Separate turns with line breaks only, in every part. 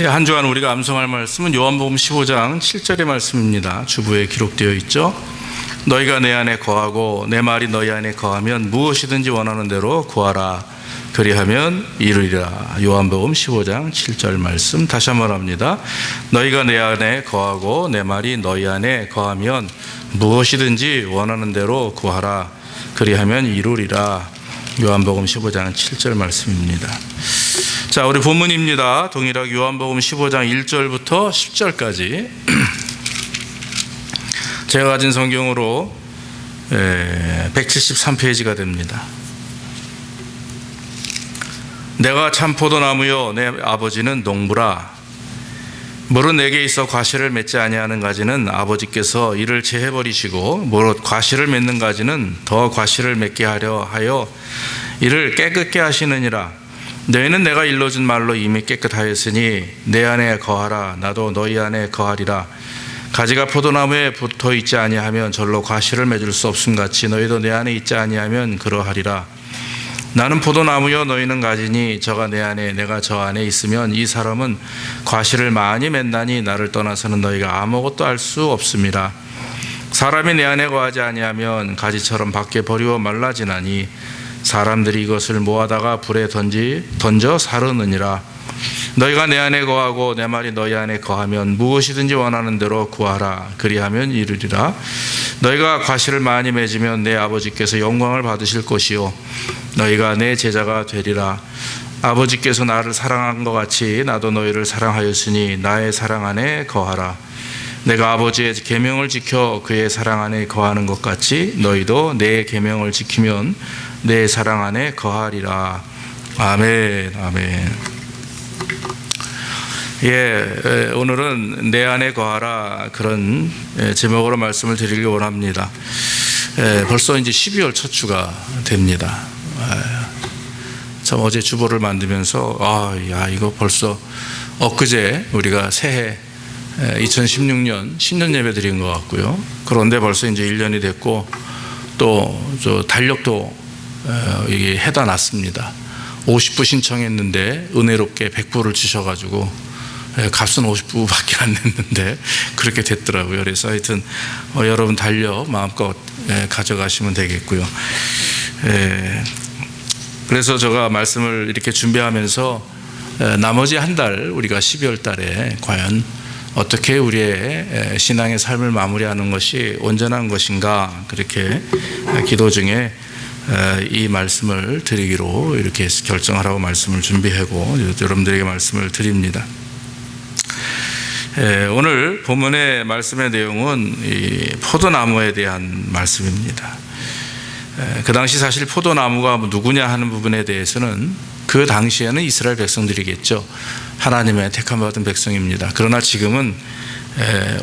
한 주간 우리가 암송할 말씀은 요한복음 15장 7절의 말씀입니다. 주부에 기록되어 있죠. 너희가 내 안에 거하고 내 말이 너희 안에 거하면 무엇이든지 원하는 대로 구하라. 그리하면 이루리라. 요한복음 15장 7절 말씀 다시 한번 합니다. 너희가 내 안에 거하고 내 말이 너희 안에 거하면 무엇이든지 원하는 대로 구하라. 그리하면 이루리라. 요한복음 15장 7절 말씀입니다. 자, 우리 본문입니다. 동일하게 요한복음 15장 1절부터 10절까지 제가 가진 성경으로 173페이지가 됩니다. 내가 참 포도나무요 내 아버지는 농부라. 무릇 내게 있어 과실을 맺지 아니하는 가지는 아버지께서 이를 제해버리시고 무릇 과실을 맺는 가지는 더 과실을 맺게 하려 하여 이를 깨끗게 하시느니라. 너희는 내가 일러준 말로 이미 깨끗하였으니 내 안에 거하라. 나도 너희 안에 거하리라. 가지가 포도나무에 붙어 있지 아니하면 절로 과실을 맺을 수 없음같이 너희도 내 안에 있지 아니하면 그러하리라. 나는 포도나무요 너희는 가지니 저가 내 안에 내가 저 안에 있으면 이 사람은 과실을 많이 맺나니 나를 떠나서는 너희가 아무것도 알 수 없음이라. 사람이 내 안에 거하지 아니하면 가지처럼 밖에 버리워 말라지나니 사람들이 이것을 모아다가 불에 던져 사르느니라. 너희가 내 안에 거하고 내 말이 너희 안에 거하면 무엇이든지 원하는 대로 구하라. 그리하면 이루리라. 너희가 과실을 많이 맺으면 내 아버지께서 영광을 받으실 것이요 너희가 내 제자가 되리라. 아버지께서 나를 사랑한 것 같이 나도 너희를 사랑하였으니 나의 사랑 안에 거하라. 내가 아버지의 계명을 지켜 그의 사랑 안에 거하는 것 같이 너희도 내 계명을 지키면 내 사랑 안에 거하리라. 아멘. 아멘. 오늘은 내 안에 거하라 그런 제목으로 말씀을 드리려고 원합니다. 벌써 이제 12월 첫 주가 됩니다. 참 어제 주보를 만들면서 이거 벌써 엊그제 우리가 새해 2016년 신년 예배 드린 것 같고요. 그런데 벌써 이제 1년이 됐고 또 저 달력도 이게 해다 놨습니다. 50부 신청했는데 은혜롭게 100부를 주셔가지고 값은 50부밖에 안 냈는데 그렇게 됐더라고요. 그래서 하여튼 여러분 달력 마음껏 가져가시면 되겠고요. 그래서 제가 말씀을 이렇게 준비하면서 나머지 한 달 우리가 12월 달에 과연 어떻게 우리의 신앙의 삶을 마무리하는 것이 온전한 것인가 그렇게 기도 중에 이 말씀을 드리기로 이렇게 결정하라고 말씀을 준비하고 여러분들에게 말씀을 드립니다. 오늘 본문의 말씀의 내용은 이 포도나무에 대한 말씀입니다. 그 당시 사실 포도나무가 누구냐 하는 부분에 대해서는 그 당시에는 이스라엘 백성들이겠죠. 하나님의 택함받은 백성입니다. 그러나 지금은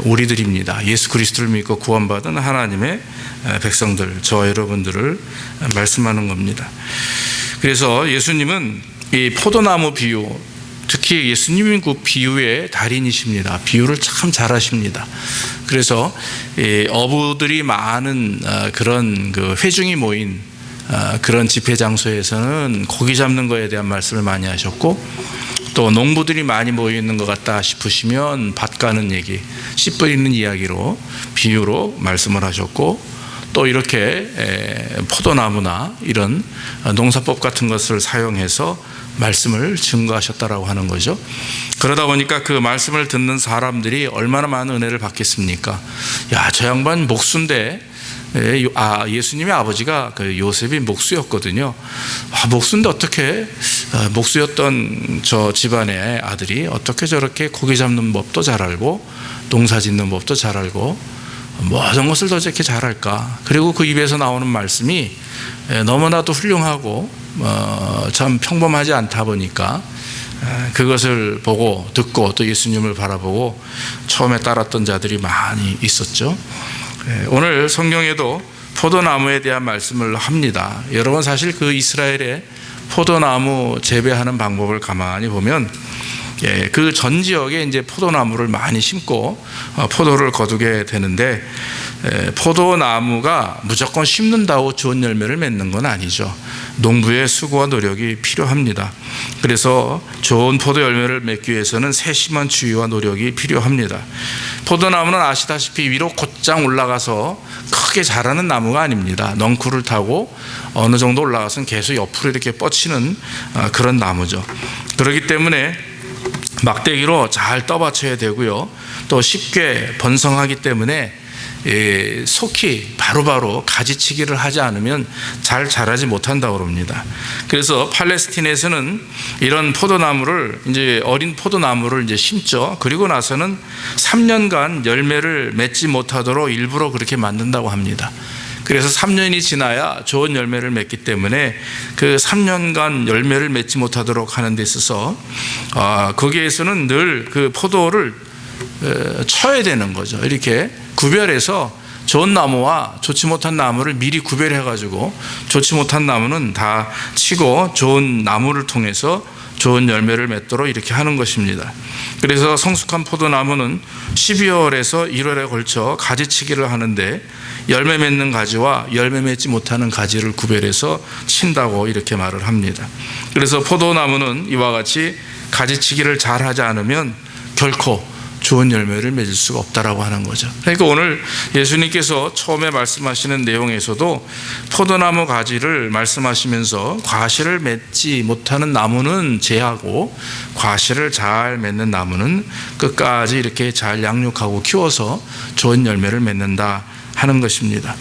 우리들입니다. 예수 그리스도를 믿고 구원받은 하나님의 백성들, 저와 여러분들을 말씀하는 겁니다. 그래서 예수님은 이 포도나무 비유, 특히 예수님은 그 비유의 달인이십니다. 비유를 참 잘하십니다. 그래서 어부들이 많은 그런 그 회중이 모인 그런 집회 장소에서는 고기 잡는 것에 대한 말씀을 많이 하셨고, 또 농부들이 많이 모여 있는 것 같다 싶으시면 밭 가는 얘기, 씨 뿌리는 이야기로 비유로 말씀을 하셨고, 또 이렇게 포도나무나 이런 농사법 같은 것을 사용해서 말씀을 증거하셨다라고 하는 거죠. 그러다 보니까 그 말씀을 듣는 사람들이 얼마나 많은 은혜를 받겠습니까? 야, 저 양반 목수인데, 예수님의 아버지가 그 요셉이 목수였거든요. 목수인데 어떻게 목수였던 저 집안의 아들이 어떻게 저렇게 고기 잡는 법도 잘 알고 농사 짓는 법도 잘 알고 모든 것을 더 저렇게 잘할까? 그리고 그 입에서 나오는 말씀이 너무나도 훌륭하고 참 평범하지 않다 보니까 그것을 보고 듣고 또 예수님을 바라보고 처음에 따랐던 자들이 많이 있었죠. 오늘 성경에도 포도나무에 대한 말씀을 합니다. 여러분, 사실 그 이스라엘의 포도나무 재배하는 방법을 가만히 보면 그 전 지역에 이제 포도나무를 많이 심고 포도를 거두게 되는데 포도나무가 무조건 심는다고 좋은 열매를 맺는 건 아니죠. 농부의 수고와 노력이 필요합니다. 그래서 좋은 포도 열매를 맺기 위해서는 세심한 주의와 노력이 필요합니다. 포도나무는 아시다시피 위로 곧장 올라가서 크게 자라는 나무가 아닙니다. 넝쿨을 타고 어느 정도 올라가서는 계속 옆으로 이렇게 뻗치는 그런 나무죠. 그렇기 때문에 막대기로 잘 떠받쳐야 되고요. 또 쉽게 번성하기 때문에 속히 바로바로 가지치기를 하지 않으면 잘 자라지 못한다고 합니다. 그래서 팔레스틴에서는 이런 포도나무를 이제 어린 포도나무를 이제 심죠. 그리고 나서는 3년간 열매를 맺지 못하도록 일부러 그렇게 만든다고 합니다. 그래서 3년이 지나야 좋은 열매를 맺기 때문에 그 3년간 열매를 맺지 못하도록 하는 데 있어서 거기에서는 늘 그 포도를 쳐야 되는 거죠. 이렇게 구별해서 좋은 나무와 좋지 못한 나무를 미리 구별해 가지고 좋지 못한 나무는 다 치고 좋은 나무를 통해서 좋은 열매를 맺도록 이렇게 하는 것입니다. 그래서 성숙한 포도나무는 12월에서 1월에 걸쳐 가지치기를 하는데 열매 맺는 가지와 열매 맺지 못하는 가지를 구별해서 친다고 이렇게 말을 합니다. 그래서 포도나무는 이와 같이 가지치기를 잘 하지 않으면 결코 좋은 열매를 맺을 수가 없다라고 하는 거죠. 그러니까 오늘 예수님께서 처음에 말씀하시는 내용에서도 포도나무 가지를 말씀하시면서 과실을 맺지 못하는 나무는 제하고 과실을 잘 맺는 나무는 끝까지 이렇게 잘 양육하고 키워서 좋은 열매를 맺는다 하는 것입니다.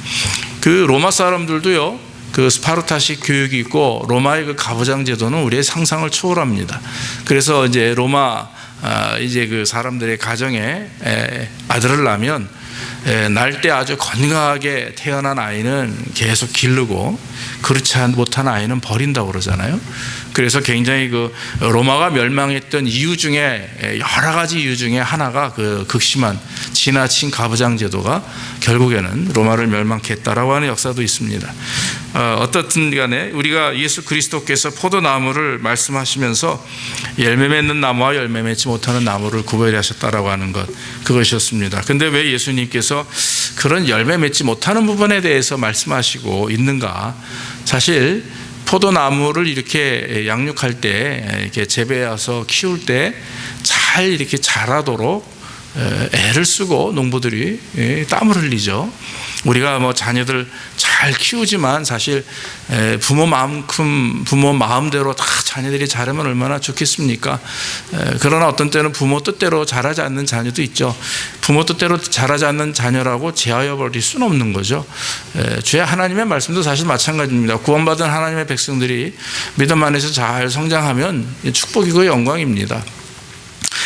그 로마 사람들도요, 그 스파르타식 교육이 있고 로마의 그 가부장 제도는 우리의 상상을 초월합니다. 그래서 이제 로마 이제 그 사람들의 가정에 아들을 낳으면 날 때 아주 건강하게 태어난 아이는 계속 기르고 그렇지 못한 아이는 버린다고 그러잖아요. 그래서 굉장히 그 로마가 멸망했던 이유 중에 여러 가지 이유 중에 하나가 그 극심한 지나친 가부장 제도가 결국에는 로마를 멸망케 했다라고 하는 역사도 있습니다. 어떻든 간에 우리가 예수 그리스도께서 포도나무를 말씀하시면서 열매 맺는 나무와 열매 맺지 못하는 나무를 구별하셨다라고 하는 것, 그것이었습니다. 근데 왜 예수님께서 그런 열매 맺지 못하는 부분에 대해서 말씀하시고 있는가? 사실 포도나무를 이렇게 양육할 때, 이렇게 재배해서 키울 때 잘 이렇게 자라도록 애를 쓰고 농부들이 땀을 흘리죠. 우리가 뭐 자녀들 잘 키우지만 사실 부모 마음대로 다 자녀들이 자라면 얼마나 좋겠습니까? 그러나 어떤 때는 부모 뜻대로 자라지 않는 자녀도 있죠. 부모 뜻대로 자라지 않는 자녀라고 제하여 버릴 수는 없는 거죠. 주의 하나님의 말씀도 사실 마찬가지입니다. 구원받은 하나님의 백성들이 믿음 안에서 잘 성장하면 축복이고 영광입니다.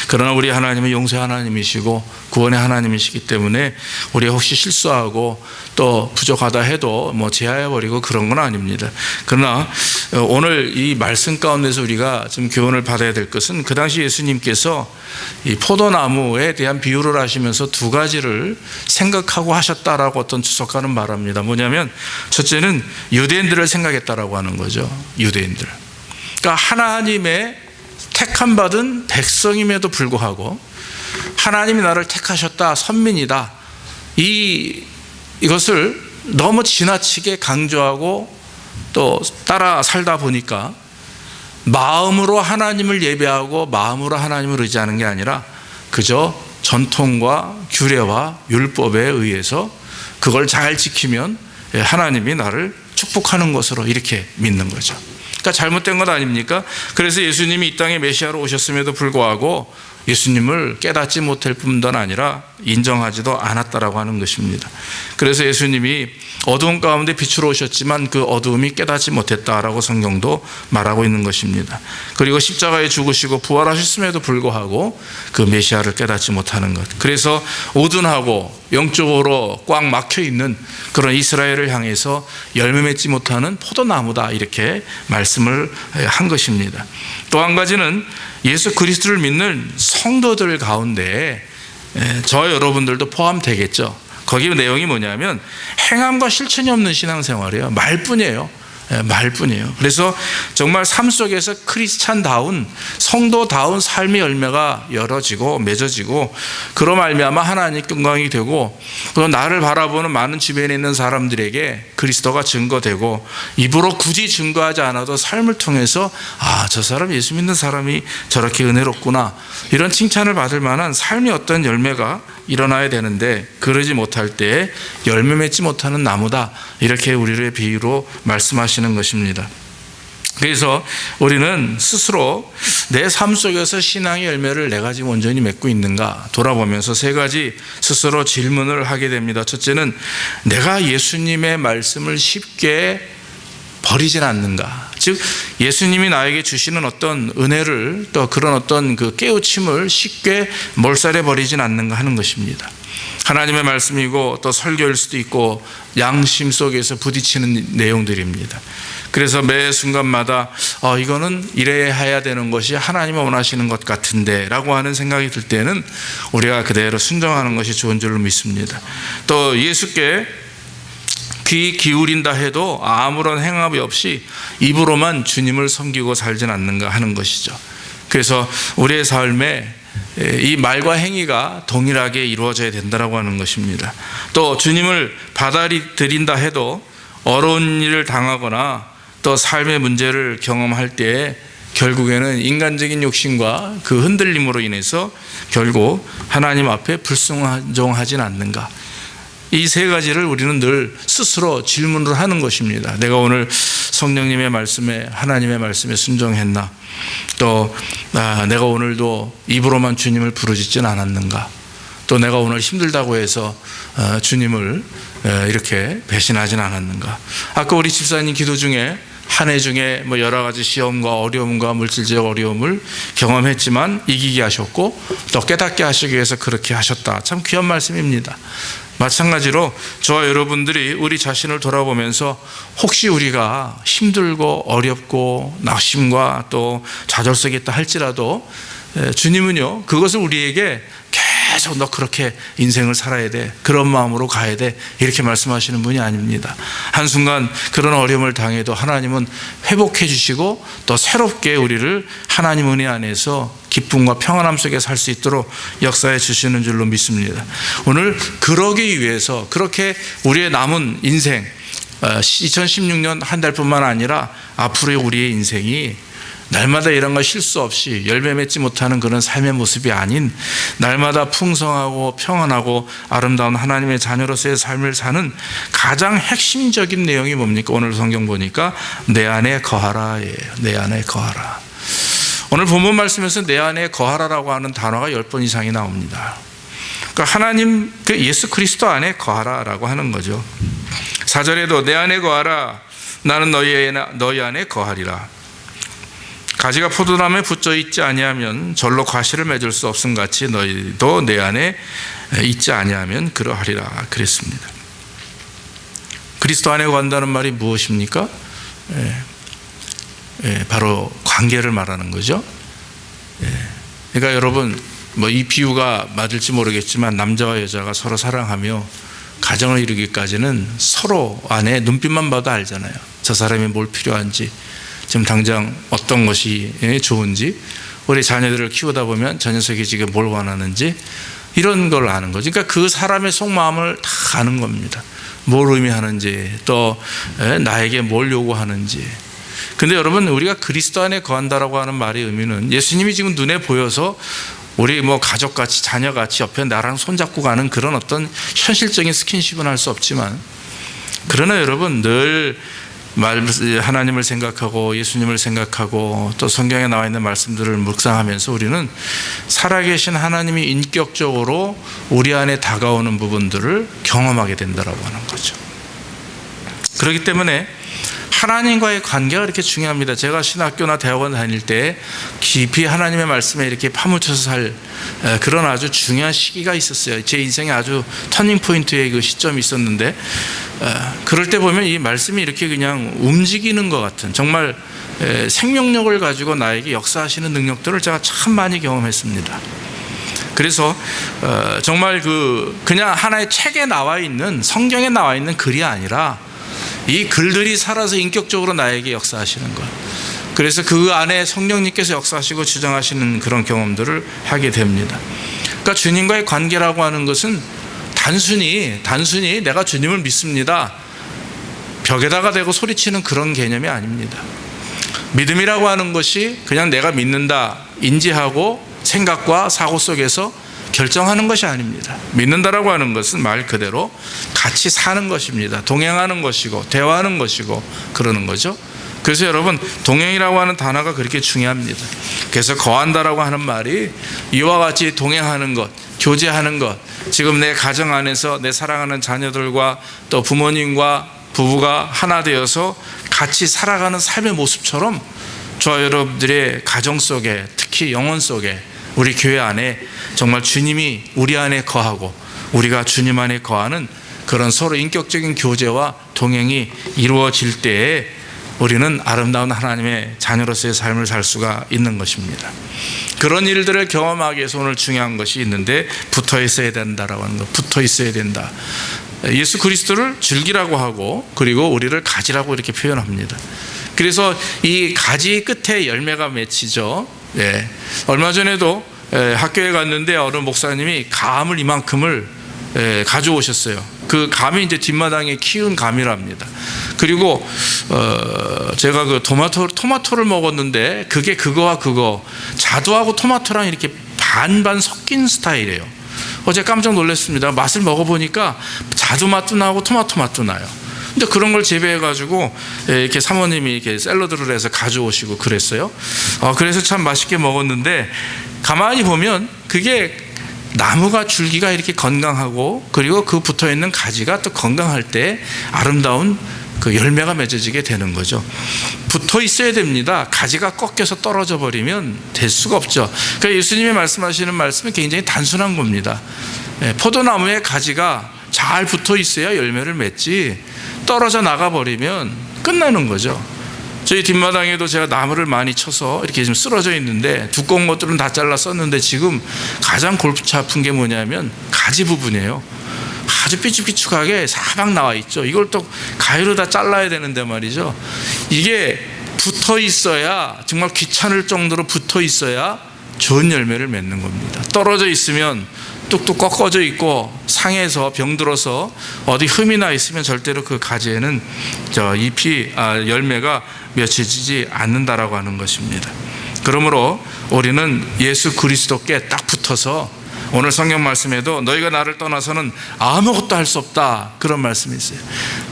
그러나 우리 하나님은 용서의 하나님이시고 구원의 하나님이시기 때문에 우리가 혹시 실수하고 또 부족하다 해도 뭐 제하해버리고 그런 건 아닙니다. 그러나 오늘 이 말씀 가운데서 우리가 좀 교훈을 받아야 될 것은 그 당시 예수님께서 이 포도나무에 대한 비유를 하시면서 두 가지를 생각하고 하셨다라고 어떤 주석가는 말합니다. 뭐냐면 첫째는 유대인들을 생각했다라고 하는 거죠. 유대인들. 그러니까 하나님의 택함 받은 백성임에도 불구하고 하나님이 나를 택하셨다, 선민이다, 이것을 너무 지나치게 강조하고 또 따라 살다 보니까 마음으로 하나님을 예배하고 마음으로 하나님을 의지하는 게 아니라 그저 전통과 규례와 율법에 의해서 그걸 잘 지키면 하나님이 나를 축복하는 것으로 이렇게 믿는 거죠. 그러니까 잘못된 것 아닙니까? 그래서 예수님이 이 땅에 메시아로 오셨음에도 불구하고 예수님을 깨닫지 못할 뿐만 아니라 인정하지도 않았다라고 하는 것입니다. 그래서 예수님이 어두운 가운데 빛으로 오셨지만 그 어두움이 깨닫지 못했다라고 성경도 말하고 있는 것입니다. 그리고 십자가에 죽으시고 부활하셨음에도 불구하고 그 메시아를 깨닫지 못하는 것. 그래서 오둔하고 영적으로 꽉 막혀 있는 그런 이스라엘을 향해서 열매 맺지 못하는 포도나무다, 이렇게 말씀을 한 것입니다. 또 한 가지는 예수 그리스도를 믿는 성도들 가운데 저 여러분들도 포함되겠죠. 거기 내용이 뭐냐면 행함과 실천이 없는 신앙생활이에요. 말뿐이에요. 말뿐이에요. 그래서 정말 삶 속에서 크리스찬다운 성도다운 삶의 열매가 열어지고 맺어지고 그로 말미암아 하나님 영광이 되고 또 나를 바라보는 많은 주변에 있는 사람들에게 그리스도가 증거되고 입으로 굳이 증거하지 않아도 삶을 통해서 저 사람 예수 믿는 사람이 저렇게 은혜롭구나 이런 칭찬을 받을 만한 삶의 어떤 열매가 일어나야 되는데 그러지 못할 때 열매 맺지 못하는 나무다 이렇게 우리를 비유로 말씀하시는 것입니다. 그래서 우리는 스스로 내 삶 속에서 신앙의 열매를 내가 지금 온전히 맺고 있는가 돌아보면서 세 가지 스스로 질문을 하게 됩니다. 첫째는 내가 예수님의 말씀을 쉽게 버리진 않는가. 즉 예수님이 나에게 주시는 어떤 은혜를 또 그런 어떤 그 깨우침을 쉽게 몰살해 버리진 않는가 하는 것입니다. 하나님의 말씀이고 또 설교일 수도 있고 양심 속에서 부딪히는 내용들입니다. 그래서 매 순간마다 이거는 이래야 해야 되는 것이 하나님이 원하시는 것 같은데 라고 하는 생각이 들 때는 우리가 그대로 순종하는 것이 좋은 줄로 믿습니다. 또 예수께 귀 기울인다 해도 아무런 행함이 없이 입으로만 주님을 섬기고 살진 않는가 하는 것이죠. 그래서 우리의 삶에 이 말과 행위가 동일하게 이루어져야 된다고 하는 것입니다. 또 주님을 받아들인다 해도 어려운 일을 당하거나 또 삶의 문제를 경험할 때 결국에는 인간적인 욕심과 그 흔들림으로 인해서 결국 하나님 앞에 불순종하진 않는가. 이 세 가지를 우리는 늘 스스로 질문을 하는 것입니다. 내가 오늘 성령님의 말씀에 하나님의 말씀에 순종했나? 또 내가 오늘도 입으로만 주님을 부르짖진 않았는가? 또 내가 오늘 힘들다고 해서 주님을 이렇게 배신하진 않았는가? 아까 우리 집사님 기도 중에 한 해 중에 뭐 여러 가지 시험과 어려움과 물질적 어려움을 경험했지만 이기게 하셨고 또 깨닫게 하시기 위해서 그렇게 하셨다. 참 귀한 말씀입니다. 마찬가지로 저와 여러분들이 우리 자신을 돌아보면서 혹시 우리가 힘들고 어렵고 낙심과 또 좌절 속에 있다 할지라도 주님은요 그것을 우리에게 계속 너 그렇게 인생을 살아야 돼 그런 마음으로 가야 돼 이렇게 말씀하시는 분이 아닙니다. 한순간 그런 어려움을 당해도 하나님은 회복해 주시고 또 새롭게 우리를 하나님 은혜 안에서 기쁨과 평안함 속에 살 수 있도록 역사해 주시는 줄로 믿습니다. 오늘 그러기 위해서 그렇게 우리의 남은 인생 2016년 한 달뿐만 아니라 앞으로의 우리의 인생이 날마다 이런 거 실수 없이 열매 맺지 못하는 그런 삶의 모습이 아닌 날마다 풍성하고 평안하고 아름다운 하나님의 자녀로서의 삶을 사는 가장 핵심적인 내용이 뭡니까? 오늘 성경 보니까 내 안에 거하라예요. 내 안에 거하라. 오늘 본문 말씀에서 내 안에 거하라라고 하는 단어가 10번 이상이 나옵니다. 그러니까 하나님 예수 그리스도 안에 거하라라고 하는 거죠. 4절에도 내 안에 거하라 나는 너희 안에 거하리라. 가지가 포도나무에 붙어 있지 아니하면 절로 과실을 맺을 수 없음 같이 너희도 내 안에 있지 아니하면 그러하리라 그랬습니다. 그리스도 안에 거한다는 말이 무엇입니까? 바로 관계를 말하는 거죠. 그러니까 여러분 뭐 이 비유가 맞을지 모르겠지만 남자와 여자가 서로 사랑하며 가정을 이루기까지는 서로 안에 눈빛만 봐도 알잖아요. 저 사람이 뭘 필요한지 지금 당장 어떤 것이 좋은지 우리 자녀들을 키우다 보면 저 녀석이 지금 뭘 원하는지 이런 걸 아는 거죠. 그러니까 그 사람의 속마음을 다 아는 겁니다. 뭘 의미하는지 또 나에게 뭘 요구하는지. 근데 여러분 우리가 그리스도 안에 거한다라고 하는 말의 의미는 예수님이 지금 눈에 보여서 우리 뭐 가족같이 자녀같이 옆에 나랑 손잡고 가는 그런 어떤 현실적인 스킨십은 할 수 없지만 그러나 여러분 늘 하나님을 생각하고 예수님을 생각하고 또 성경에 나와 있는 말씀들을 묵상하면서 우리는 살아계신 하나님이 인격적으로 우리 안에 다가오는 부분들을 경험하게 된다라고 하는 거죠. 그렇기 때문에 하나님과의 관계가 이렇게 중요합니다. 제가 신학교나 대학원 다닐 때 깊이 하나님의 말씀에 이렇게 파묻혀서 살 그런 아주 중요한 시기가 있었어요. 제 인생에 아주 터닝포인트의 그 시점이 있었는데 그럴 때 보면 이 말씀이 이렇게 그냥 움직이는 것 같은 정말 생명력을 가지고 나에게 역사하시는 능력들을 제가 참 많이 경험했습니다. 그래서 정말 그냥 하나의 책에 나와 있는 성경에 나와 있는 글이 아니라 이 글들이 살아서 인격적으로 나에게 역사하시는 것. 그래서 그 안에 성령님께서 역사하시고 주장하시는 그런 경험들을 하게 됩니다. 그러니까 주님과의 관계라고 하는 것은 단순히 내가 주님을 믿습니다, 벽에다가 대고 소리치는 그런 개념이 아닙니다. 믿음이라고 하는 것이 그냥 내가 믿는다 인지하고 생각과 사고 속에서 결정하는 것이 아닙니다. 믿는다라고 하는 것은 말 그대로 같이 사는 것입니다. 동행하는 것이고 대화하는 것이고 그러는 거죠. 그래서 여러분, 동행이라고 하는 단어가 그렇게 중요합니다. 그래서 거한다라고 하는 말이 이와 같이 동행하는 것, 교제하는 것, 지금 내 가정 안에서 내 사랑하는 자녀들과 또 부모님과 부부가 하나 되어서 같이 살아가는 삶의 모습처럼 저와 여러분들의 가정 속에, 특히 영혼 속에, 우리 교회 안에 정말 주님이 우리 안에 거하고 우리가 주님 안에 거하는 그런 서로 인격적인 교제와 동행이 이루어질 때에 우리는 아름다운 하나님의 자녀로서의 삶을 살 수가 있는 것입니다. 그런 일들을 경험하기 위해서 오늘 중요한 것이 있는데, 붙어 있어야 된다라고 하는 것. 붙어 있어야 된다. 예수 그리스도를 즐기라고 하고, 그리고 우리를 가지라고 이렇게 표현합니다. 그래서 이 가지 끝에 열매가 맺히죠. 예. 얼마 전에도 학교에 갔는데 어느 목사님이 감을 이만큼을 가져오셨어요. 그 감이 이제 뒷마당에 키운 감이랍니다. 그리고 제가 그 토마토를 먹었는데 그게 그거와 그거, 자두하고 토마토랑 이렇게 반반 섞인 스타일이에요. 어제 깜짝 놀랐습니다. 맛을 먹어보니까 자두 맛도 나고 토마토 맛도 나요. 근데 그런 걸 재배해가지고 이렇게 사모님이 이렇게 샐러드를 해서 가져오시고 그랬어요. 그래서 참 맛있게 먹었는데, 가만히 보면 그게 나무가 줄기가 이렇게 건강하고, 그리고 그 붙어있는 가지가 또 건강할 때 아름다운 그 열매가 맺어지게 되는 거죠. 붙어 있어야 됩니다. 가지가 꺾여서 떨어져 버리면 될 수가 없죠. 그러니까 예수님이 말씀하시는 말씀은 굉장히 단순한 겁니다. 포도나무의 가지가 잘 붙어 있어야 열매를 맺지, 떨어져 나가 버리면 끝나는 거죠. 저희 뒷마당에도 제가 나무를 많이 쳐서 이렇게 좀 쓰러져 있는데, 두꺼운 것들은 다 잘라 썼는데 지금 가장 골치 아픈 게 뭐냐면 가지 부분이에요. 아주 삐죽삐죽하게 사방 나와 있죠. 이걸 또 가위로 다 잘라야 되는데 말이죠. 이게 붙어 있어야, 정말 귀찮을 정도로 붙어 있어야 좋은 열매를 맺는 겁니다. 떨어져 있으면 뚝뚝 꺾어져 있고 상해서 병들어서 어디 흠이 나 있으면 절대로 그 가지에는 열매가 맺혀지지 않는다라고 하는 것입니다. 그러므로 우리는 예수 그리스도께 딱 붙어서, 오늘 성경 말씀에도 너희가 나를 떠나서는 아무것도 할 수 없다, 그런 말씀이 있어요.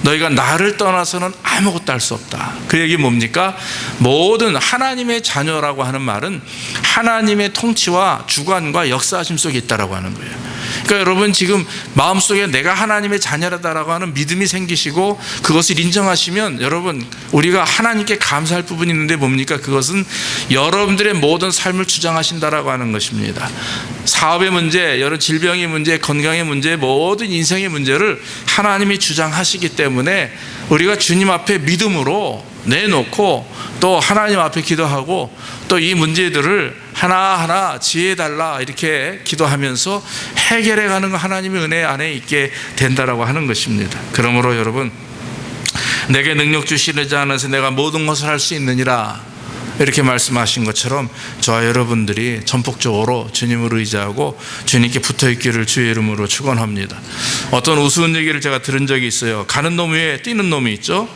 너희가 나를 떠나서는 아무것도 할 수 없다. 그 얘기 뭡니까? 모든 하나님의 자녀라고 하는 말은 하나님의 통치와 주관과 역사하심 속에 있다라고 하는 거예요. 그러니까 여러분, 지금 마음속에 내가 하나님의 자녀라고 하는 믿음이 생기시고 그것을 인정하시면, 여러분, 우리가 하나님께 감사할 부분이 있는데 뭡니까? 그것은 여러분들의 모든 삶을 주장하신다라고 하는 것입니다. 사업의 문제, 여러 질병의 문제, 건강의 문제, 모든 인생의 문제를 하나님이 주장하시기 때문에 우리가 주님 앞에 믿음으로 내놓고 또 하나님 앞에 기도하고 또 이 문제들을 하나하나 지혜달라 이렇게 기도하면서 해결해가는 거 하나님의 은혜 안에 있게 된다라고 하는 것입니다. 그러므로 여러분, 내게 능력 주시지 않아서 내가 모든 것을 할 수 있느니라 이렇게 말씀하신 것처럼 저와 여러분들이 전폭적으로 주님을 의지하고 주님께 붙어있기를 주의 이름으로 축원합니다. 어떤 우스운 얘기를 제가 들은 적이 있어요. 가는 놈 위에 뛰는 놈이 있죠.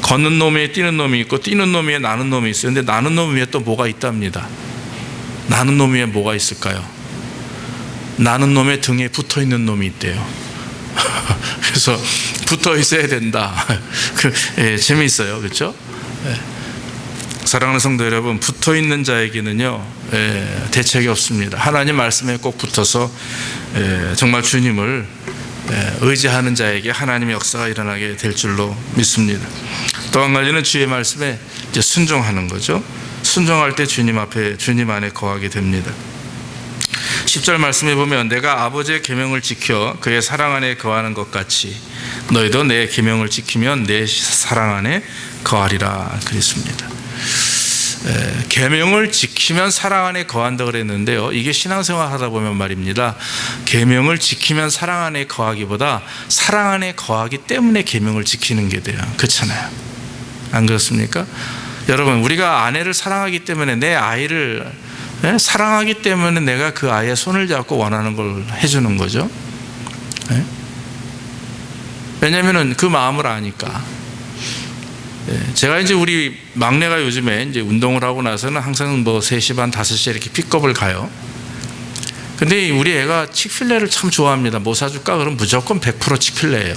걷는 놈 위에 뛰는 놈이 있고, 뛰는 놈 위에 나는 놈이 있어요. 근데 나는 놈 위에 또 뭐가 있답니다. 나는 놈 위에 뭐가 있을까요? 나는 놈의 등에 붙어있는 놈이 있대요. 그래서 붙어 있어야 된다. 재미있어요, 그렇죠? 사랑하는 성도 여러분, 붙어있는 자에게는요 대책이 없습니다. 하나님 말씀에 꼭 붙어서 정말 주님을 의지하는 자에게 하나님의 역사가 일어나게 될 줄로 믿습니다. 또 한 가지는 주의 말씀에 이제 순종하는 거죠. 순종할 때 주님 앞에, 주님 안에 거하게 됩니다. 10절 말씀에 보면 내가 아버지의 계명을 지켜 그의 사랑 안에 거하는 것 같이 너희도 내 계명을 지키면 내 사랑 안에 거하리라 그랬습니다. 계명을 지키면 사랑 안에 거한다 그랬는데요, 이게 신앙생활 하다 보면 말입니다, 계명을 지키면 사랑 안에 거하기보다 사랑 안에 거하기 때문에 계명을 지키는 게 돼요. 그렇잖아요. 안 그렇습니까? 여러분, 우리가 아내를 사랑하기 때문에, 내 아이를 사랑하기 때문에 내가 그 아이의 손을 잡고 원하는 걸 해주는 거죠. 왜냐하면 그 마음을 아니까. 제가 이제 우리 막내가 요즘에 이제 운동을 하고 나서는 항상 3시 반, 5시에 이렇게 픽업을 가요. 근데 우리 애가 칙필레를 참 좋아합니다. 뭐 사줄까? 그럼 무조건 100% 칙필레예요.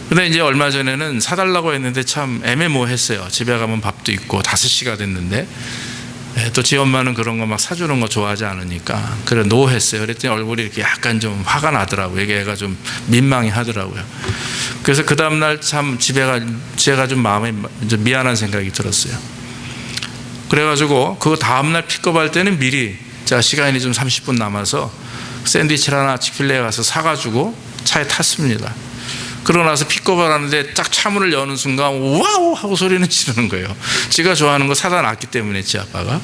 근데 이제 얼마 전에는 사달라고 했는데 참 애매모호했어요. 집에 가면 밥도 있고 5시가 됐는데, 또 지 엄마는 그런 거 막 사주는 거 좋아하지 않으니까 그래 노했어요. 그랬더니 얼굴이 이렇게 약간 좀 화가 나더라고요. 이게 애가 좀 민망해 하더라고요. 그래서 그 다음날 참 제가 좀 마음에 좀 미안한 생각이 들었어요. 그래가지고 그 다음날 픽업할 때는 미리 제가 시간이 좀 30분 남아서 샌드위치를 하나 치필레에 가서 사가지고 차에 탔습니다. 그러고 나서 픽업을 하는데 딱 차문을 여는 순간 와우 하고 소리는 지르는 거예요. 지가 좋아하는 거 사다 놨기 때문에, 지 아빠가.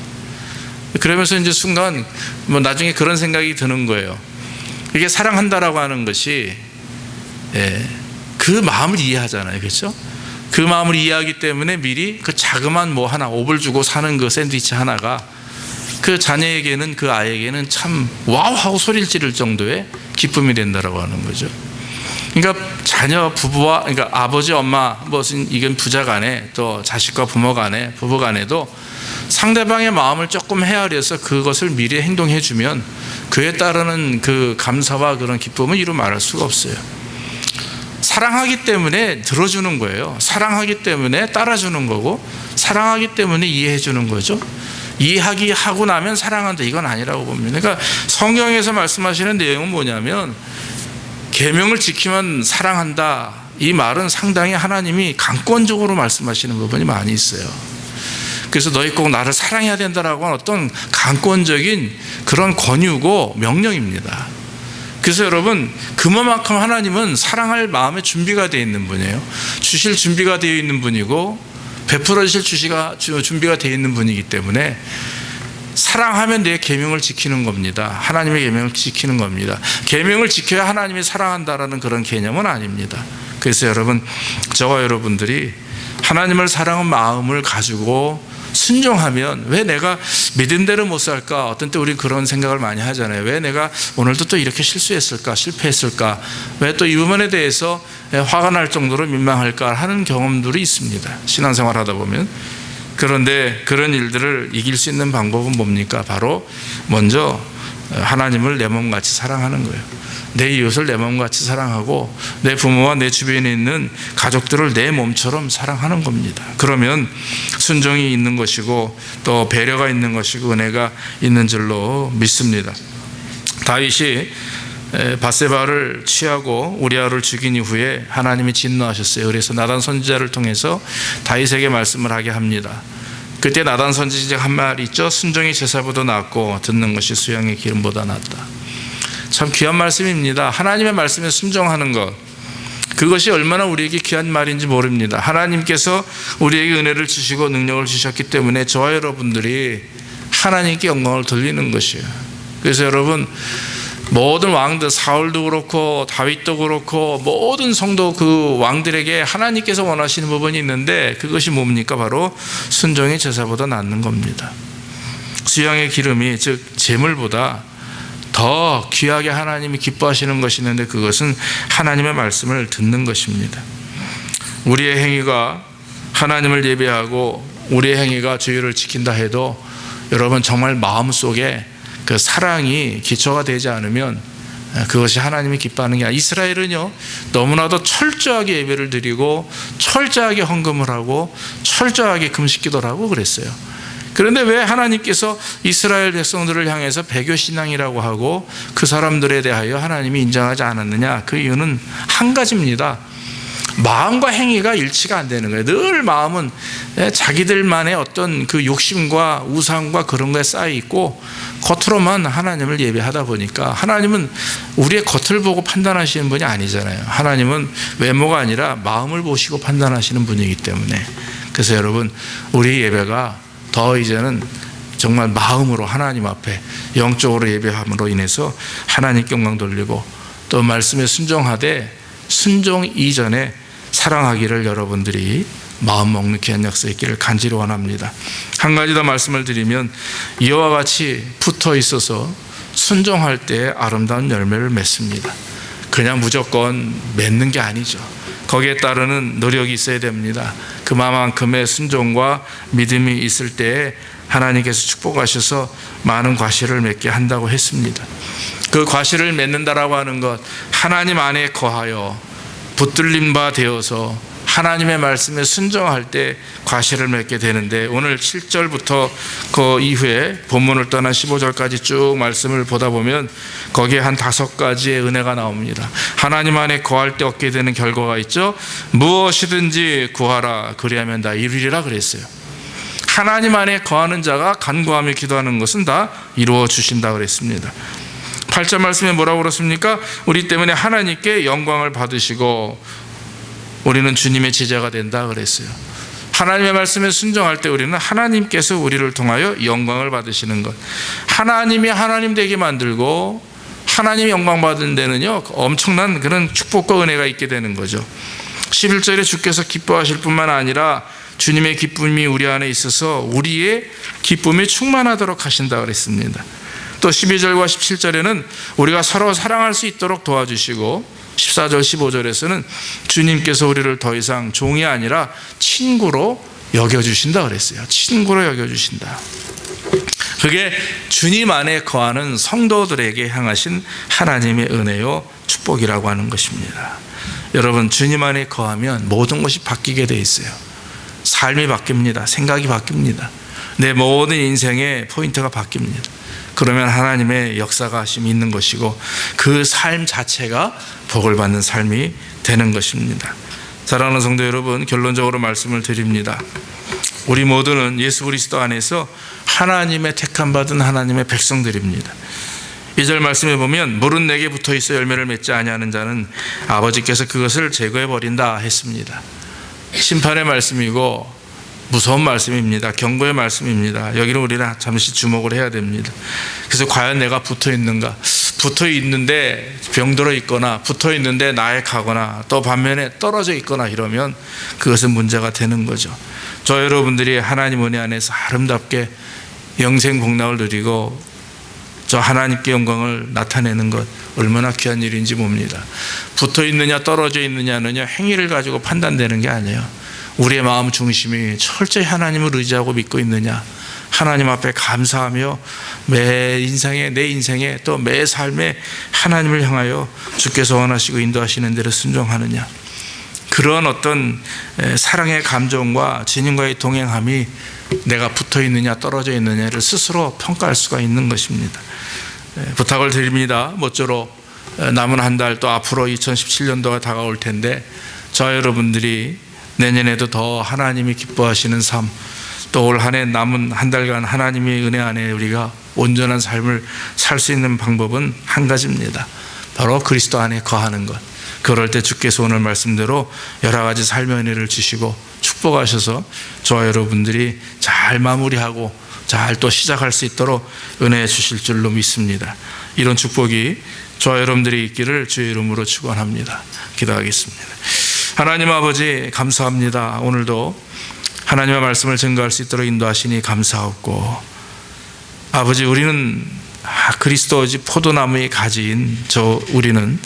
그러면서 이제 순간 나중에 그런 생각이 드는 거예요. 이게 사랑한다라고 하는 것이 그 마음을 이해하잖아요. 그렇죠? 그 마음을 이해하기 때문에 미리 그 자그마한 뭐 하나 5불 주고 사는 그 샌드위치 하나가 그 자녀에게는, 그 아이에게는 참 와우 하고 소리를 지를 정도의 기쁨이 된다라고 하는 거죠. 그러니까 자녀, 부부와, 그러니까 아버지, 엄마, 무슨 이건 부자 간에, 또 자식과 부모 간에, 부부 간에도 상대방의 마음을 조금 헤아려서 그것을 미리 행동해 주면 그에 따르는 그 감사와 그런 기쁨은 이루 말할 수가 없어요. 사랑하기 때문에 들어주는 거예요. 사랑하기 때문에 따라주는 거고, 사랑하기 때문에 이해해 주는 거죠. 이해하기 하고 나면 사랑한다, 이건 아니라고 봅니다. 그러니까 성경에서 말씀하시는 내용은 뭐냐면, 계명을 지키면 사랑한다, 이 말은 상당히 하나님이 강권적으로 말씀하시는 부분이 많이 있어요. 그래서 너희 꼭 나를 사랑해야 된다라고 하는 어떤 강권적인 그런 권유고 명령입니다. 그래서 여러분, 그만큼 하나님은 사랑할 마음의 준비가 되어 있는 분이에요. 주실 준비가 되어 있는 분이고 베풀어 주실 준비가 되어 있는 분이기 때문에 사랑하면 내 계명을 지키는 겁니다. 하나님의 계명을 지키는 겁니다. 계명을 지켜야 하나님이 사랑한다라는 그런 개념은 아닙니다. 그래서 여러분, 저와 여러분들이 하나님을 사랑하는 마음을 가지고 순종하면, 왜 내가 믿은 대로 못 살까? 어떤 때 우리 그런 생각을 많이 하잖아요. 왜 내가 오늘도 또 이렇게 실수했을까? 실패했을까? 왜 또 이 부분에 대해서 화가 날 정도로 민망할까? 하는 경험들이 있습니다. 신앙생활 하다 보면. 그런데 그런 일들을 이길 수 있는 방법은 뭡니까? 바로 먼저 하나님을 내 몸같이 사랑하는 거예요. 내 이웃을 내 몸같이 사랑하고 내 부모와 내 주변에 있는 가족들을 내 몸처럼 사랑하는 겁니다. 그러면 순종이 있는 것이고 또 배려가 있는 것이고 은혜가 있는 줄로 믿습니다. 다윗이 밧세바를 취하고 우리아를 죽인 이후에 하나님이 진노하셨어요. 그래서 나단 선지자를 통해서 다윗에게 말씀을 하게 합니다. 그때 나단 선지자가 한 말이 있죠. 순종이 제사보다 낫고 듣는 것이 수양의 기름보다 낫다. 참 귀한 말씀입니다. 하나님의 말씀에 순종하는 것, 그것이 얼마나 우리에게 귀한 말인지 모릅니다. 하나님께서 우리에게 은혜를 주시고 능력을 주셨기 때문에 저와 여러분들이 하나님께 영광을 돌리는 것이에요. 그래서 여러분, 모든 왕들, 사울도 그렇고 다윗도 그렇고 모든 성도 그 왕들에게 하나님께서 원하시는 부분이 있는데, 그것이 뭡니까? 바로 순종의 제사보다 낫는 겁니다. 수양의 기름이, 즉 제물보다 더 귀하게 하나님이 기뻐하시는 것이 있는데, 그것은 하나님의 말씀을 듣는 것입니다. 우리의 행위가 하나님을 예배하고 우리의 행위가 주의를 지킨다 해도 여러분, 정말 마음속에 그 사랑이 기초가 되지 않으면 그것이 하나님이 기뻐하는 게 아니라, 이스라엘은요 너무나도 철저하게 예배를 드리고 철저하게 헌금을 하고 철저하게 금식기도를 하고 그랬어요. 그런데 왜 하나님께서 이스라엘 백성들을 향해서 배교신앙이라고 하고 그 사람들에 대하여 하나님이 인정하지 않았느냐? 그 이유는 한 가지입니다. 마음과 행위가 일치가 안 되는 거예요. 늘 마음은 자기들만의 어떤 그 욕심과 우상과 그런 거에 쌓여 있고 겉으로만 하나님을 예배하다 보니까, 하나님은 우리의 겉을 보고 판단하시는 분이 아니잖아요. 하나님은 외모가 아니라 마음을 보시고 판단하시는 분이기 때문에, 그래서 여러분, 우리의 예배가 더 이제는 정말 마음으로 하나님 앞에 영적으로 예배함으로 인해서 하나님께 영광 돌리고 또 말씀에 순종하되 순종 이전에 사랑하기를 여러분들이 마음 먹는 귀한 역사 있기를 간절히 원합니다. 한 가지 더 말씀을 드리면 이와 같이 붙어 있어서 순종할 때 아름다운 열매를 맺습니다. 그냥 무조건 맺는 게 아니죠. 거기에 따르는 노력이 있어야 됩니다. 그만큼의 순종과 믿음이 있을 때에 하나님께서 축복하셔서 많은 과실을 맺게 한다고 했습니다. 그 과실을 맺는다라고 하는 것, 하나님 안에 거하여 붙들림 바 되어서 하나님의 말씀에 순종할 때 과실을 맺게 되는데, 오늘 7절부터 그 이후에 본문을 떠나 15절까지 쭉 말씀을 보다 보면 거기에 한 5가지의 은혜가 나옵니다. 하나님 안에 거할 때 얻게 되는 결과가 있죠. 무엇이든지 구하라 그리하면 다 이루리라 그랬어요. 하나님 안에 거하는 자가 간구하며 기도하는 것은 다 이루어 주신다 그랬습니다. 8절 말씀에 뭐라고 그렇습니까? 우리 때문에 하나님께 영광을 받으시고 우리는 주님의 제자가 된다 그랬어요. 하나님의 말씀에 순종할 때 우리는 하나님께서 우리를 통하여 영광을 받으시는 것, 하나님이 하나님 되게 만들고 하나님이 영광 받은 데는요 엄청난 그런 축복과 은혜가 있게 되는 거죠. 11절에 주께서 기뻐하실 뿐만 아니라 주님의 기쁨이 우리 안에 있어서 우리의 기쁨이 충만하도록 하신다 그랬습니다. 또 12절과 17절에는 우리가 서로 사랑할 수 있도록 도와주시고, 14절 15절에서는 주님께서 우리를 더 이상 종이 아니라 친구로 여겨주신다 그랬어요. 친구로 여겨주신다. 그게 주님 안에 거하는 성도들에게 향하신 하나님의 은혜요 축복이라고 하는 것입니다. 여러분, 주님 안에 거하면 모든 것이 바뀌게 돼 있어요. 삶이 바뀝니다. 생각이 바뀝니다. 내 모든 인생의 포인트가 바뀝니다. 그러면 하나님의 역사가 하심이 있는 것이고 그 삶 자체가 복을 받는 삶이 되는 것입니다. 사랑하는 성도 여러분, 결론적으로 말씀을 드립니다. 우리 모두는 예수 그리스도 안에서 하나님의 택함 받은 하나님의 백성들입니다. 2절 말씀에 보면 물은 내게 붙어 있어 열매를 맺지 아니하는 자는 아버지께서 그것을 제거해 버린다 했습니다. 심판의 말씀이고 무서운 말씀입니다. 경고의 말씀입니다. 여기는 우리는 잠시 주목을 해야 됩니다. 그래서 과연 내가 붙어 있는가? 붙어 있는데 병들어 있거나 붙어 있는데 나약하거나 또 반면에 떨어져 있거나 이러면 그것은 문제가 되는 거죠. 저 여러분들이 하나님 은혜 안에서 아름답게 영생 복락을 누리고 저 하나님께 영광을 나타내는 것 얼마나 귀한 일인지 봅니다. 붙어 있느냐 떨어져 있느냐는요 행위를 가지고 판단되는 게 아니에요. 우리의 마음 중심이 철저히 하나님을 의지하고 믿고 있느냐, 하나님 앞에 감사하며 매 인생에, 내 인생에 또 매 삶에 하나님을 향하여 주께서 원하시고 인도하시는 대로 순종하느냐, 그런 어떤 사랑의 감정과 주님과의 동행함이 내가 붙어 있느냐 떨어져 있느냐를 스스로 평가할 수가 있는 것입니다. 부탁을 드립니다. 모쪼록 남은 한 달 또 앞으로 2017년도가 다가올 텐데 저 여러분들이 내년에도 더 하나님이 기뻐하시는 삶, 또 올 한 해 남은 한 달간 하나님의 은혜 안에 우리가 온전한 삶을 살 수 있는 방법은 한 가지입니다. 바로 그리스도 안에 거하는 것. 그럴 때 주께서 오늘 말씀대로 여러 가지 삶의 은혜를 주시고 축복하셔서 저와 여러분들이 잘 마무리하고 잘 또 시작할 수 있도록 은혜 주실 줄로 믿습니다. 이런 축복이 저와 여러분들이 있기를 주의 이름으로 축원합니다. 기도하겠습니다. 하나님 아버지 감사합니다. 오늘도 하나님의 말씀을 증거할 수 있도록 인도하시니 감사하고, 아버지 우리는 그리스도의 포도나무의 가지인 우리는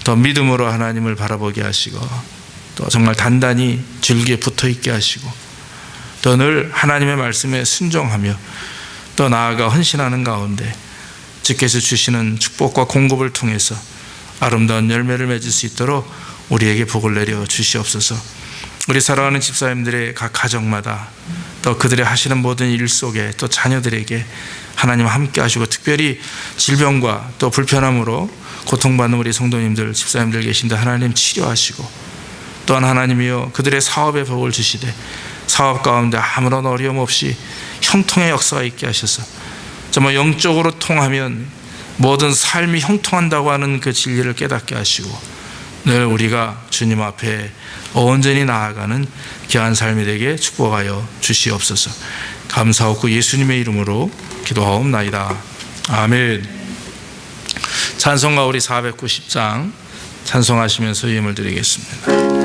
더 믿음으로 하나님을 바라보게 하시고 또 정말 단단히 줄기에 붙어 있게 하시고 또 늘 하나님의 말씀에 순종하며 또 나아가 헌신하는 가운데 주께서 주시는 축복과 공급을 통해서 아름다운 열매를 맺을 수 있도록 우리에게 복을 내려 주시옵소서. 우리 사랑하는 집사님들의 각 가정마다 또 그들의 하시는 모든 일 속에 또 자녀들에게 하나님 함께 하시고, 특별히 질병과 또 불편함으로 고통받는 우리 성도님들, 집사님들 계신데 하나님 치료하시고, 또한 하나님이여 그들의 사업에 복을 주시되 사업 가운데 아무런 어려움 없이 형통의 역사가 있게 하셔서 정말 영적으로 통하면 모든 삶이 형통한다고 하는 그 진리를 깨닫게 하시고 늘 우리가 주님 앞에 온전히 나아가는 귀한 삶이 되게 축복하여 주시옵소서. 감사하고 예수님의 이름으로 기도하옵나이다. 아멘. 찬송가 우리 490장 찬송하시면서 예물 드리겠습니다.